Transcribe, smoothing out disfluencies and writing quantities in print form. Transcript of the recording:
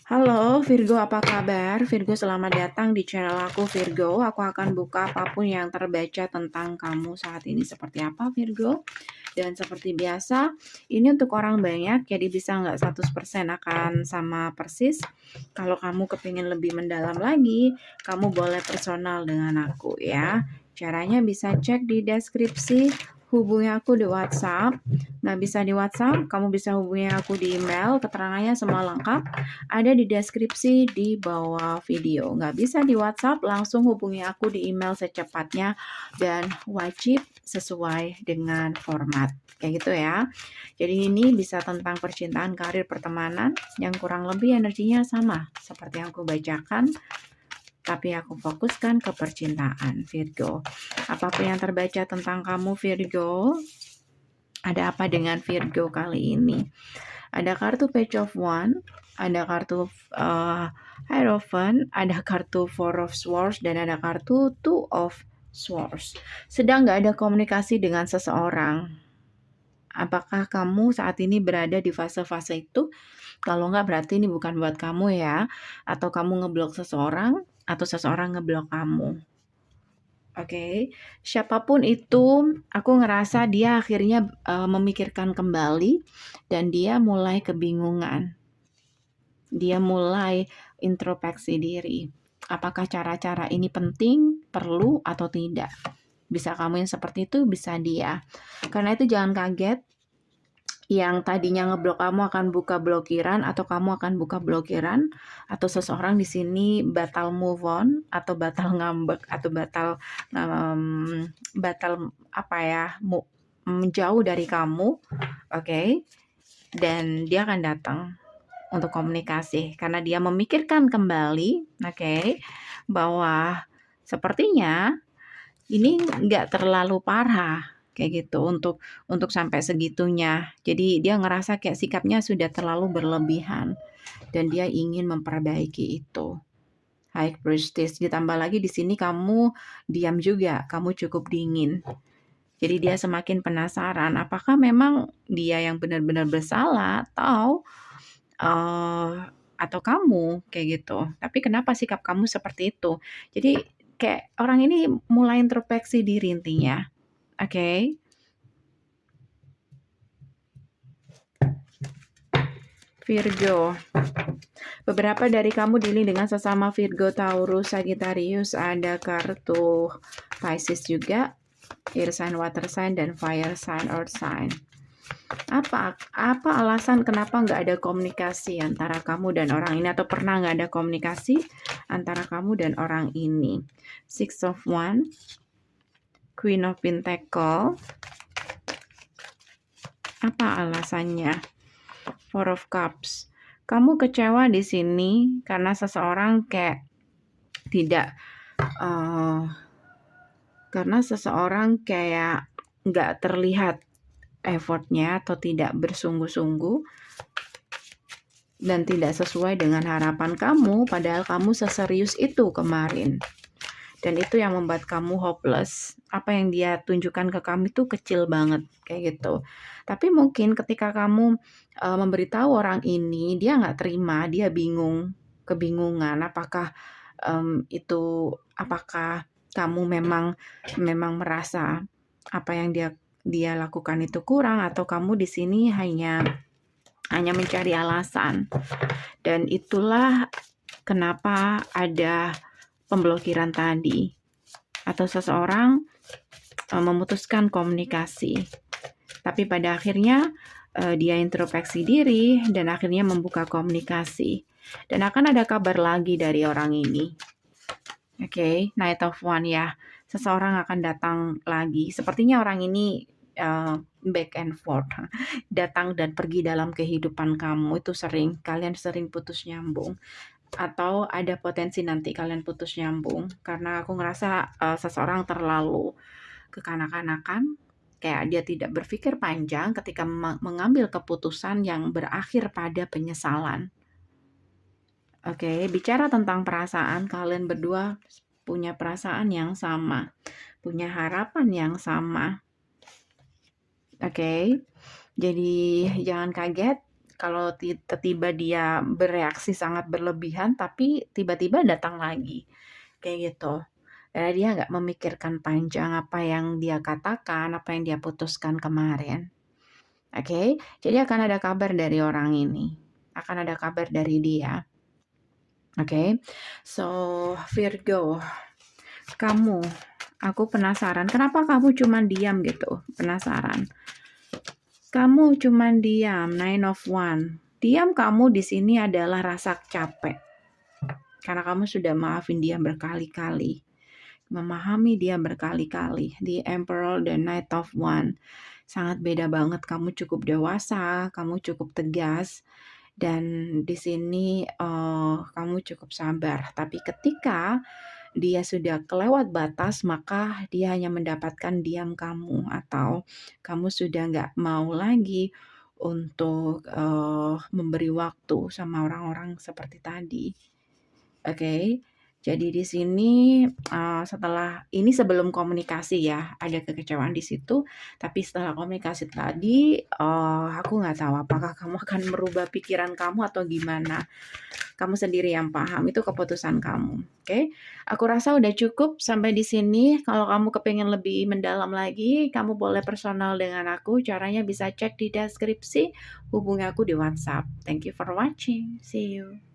Halo Virgo, apa kabar? Virgo, selamat datang di channel aku Virgo. Aku akan buka apapun yang terbaca tentang kamu saat ini seperti apa Virgo. Dan seperti biasa, ini untuk orang banyak, jadi bisa nggak 100% akan sama persis. Kalau kamu kepingin lebih mendalam lagi, kamu boleh personal dengan aku ya. Caranya bisa cek di deskripsi, hubungi aku di WhatsApp. Nggak bisa di WhatsApp, kamu bisa hubungi aku di email, keterangannya semua lengkap ada di deskripsi di bawah video. Nggak bisa di WhatsApp, langsung hubungi aku di email secepatnya dan wajib sesuai dengan format. Kayak gitu ya. Jadi ini bisa tentang percintaan, karir, pertemanan yang kurang lebih energinya sama seperti yang aku bacakan. Tapi aku fokuskan ke percintaan, Virgo. Apapun yang terbaca tentang kamu, Virgo, ada apa dengan Virgo kali ini? Ada kartu Page of Wands, ada kartu Hierophant, ada kartu Four of Swords, dan ada kartu Two of Swords. Sedang nggak ada komunikasi dengan seseorang. Apakah kamu saat ini berada di fase-fase itu? Kalau nggak berarti ini bukan buat kamu ya. Atau kamu ngeblok seseorang, atau seseorang ngeblok kamu. Oke, siapapun itu, aku ngerasa dia akhirnya memikirkan kembali dan dia mulai kebingungan. Dia mulai introspeksi diri. Apakah cara-cara ini penting, perlu atau tidak? Bisa kamu yang seperti itu, bisa dia. Karena itu jangan kaget yang tadinya ngeblok kamu akan buka blokiran atau kamu akan buka blokiran atau seseorang di sini batal move on atau batal ngambek atau batal apa ya menjauh dari kamu, oke? Dan dia akan datang untuk komunikasi karena dia memikirkan kembali, oke, bahwa sepertinya ini nggak terlalu parah kayak gitu untuk sampai segitunya. Jadi dia ngerasa kayak sikapnya sudah terlalu berlebihan dan dia ingin memperbaiki itu. High Priestess, ditambah lagi di sini kamu diam juga, kamu cukup dingin. Jadi dia semakin penasaran apakah memang dia yang benar-benar bersalah atau kamu kayak gitu. Tapi kenapa sikap kamu seperti itu? Jadi kayak orang ini mulai introspeksi diri intinya. Oke. Virgo. Beberapa dari kamu dealing dengan sesama Virgo, Taurus, Sagittarius, ada kartu Pisces juga, air sign, water sign, dan fire sign, earth sign. Apa alasan kenapa nggak ada komunikasi antara kamu dan orang ini atau pernah nggak ada komunikasi antara kamu dan orang ini? Six of Wands, Queen of Pentacle. Apa alasannya? Four of Cups. Kamu kecewa di sini karena seseorang kayak tidak karena seseorang kayak nggak terlihat effortnya atau tidak bersungguh-sungguh dan tidak sesuai dengan harapan kamu, padahal kamu seserius itu kemarin. Dan itu yang membuat kamu hopeless. Apa yang dia tunjukkan ke kamu itu kecil banget, kayak gitu. Tapi mungkin ketika kamu memberitahu orang ini, dia nggak terima, dia bingung, kebingungan. Apakah kamu memang merasa apa yang dia lakukan itu kurang, atau kamu di sini hanya mencari alasan. Dan itulah kenapa ada pemblokiran tadi atau seseorang memutuskan komunikasi. Tapi pada akhirnya dia introspeksi diri dan akhirnya membuka komunikasi. Dan akan ada kabar lagi dari orang ini. Oke, Knight of Wands ya. Seseorang akan datang lagi. Sepertinya orang ini back and forth. Datang dan pergi dalam kehidupan kamu itu kalian sering putus nyambung. Atau ada potensi nanti kalian putus nyambung karena aku ngerasa seseorang terlalu kekanak-kanakan, kayak dia tidak berpikir panjang ketika mengambil keputusan yang berakhir pada penyesalan. Oke, bicara tentang perasaan, kalian berdua punya perasaan yang sama, punya harapan yang sama. Oke, jadi jangan kaget kalau tiba-tiba dia bereaksi sangat berlebihan, tapi tiba-tiba datang lagi, kayak gitu. Karena dia nggak memikirkan panjang apa yang dia katakan, apa yang dia putuskan kemarin. Oke, jadi akan ada kabar dari orang ini, akan ada kabar dari dia. Oke, so Virgo, aku penasaran, kenapa kamu cuman diam gitu? Penasaran. Kamu cuman diam, Nine of Wands. Diam kamu di sini adalah rasa capek. Karena kamu sudah maafin dia berkali-kali. Memahami dia berkali-kali. The Emperor, the Knight of Wands. Sangat beda banget, kamu cukup dewasa, kamu cukup tegas, dan di sini kamu cukup sabar. Tapi ketika dia sudah kelewat batas, maka dia hanya mendapatkan diam kamu, atau kamu sudah nggak mau lagi untuk memberi waktu sama orang-orang seperti tadi. Oke, jadi di sini setelah ini sebelum komunikasi ya, ada kekecewaan di situ, tapi setelah komunikasi tadi, aku nggak tahu apakah kamu akan merubah pikiran kamu atau gimana. Kamu sendiri yang paham, itu keputusan kamu, oke? Aku rasa udah cukup sampai di sini. Kalau kamu kepengen lebih mendalam lagi, kamu boleh personal dengan aku. Caranya bisa cek di deskripsi, hubungi aku di WhatsApp. Thank you for watching. See you.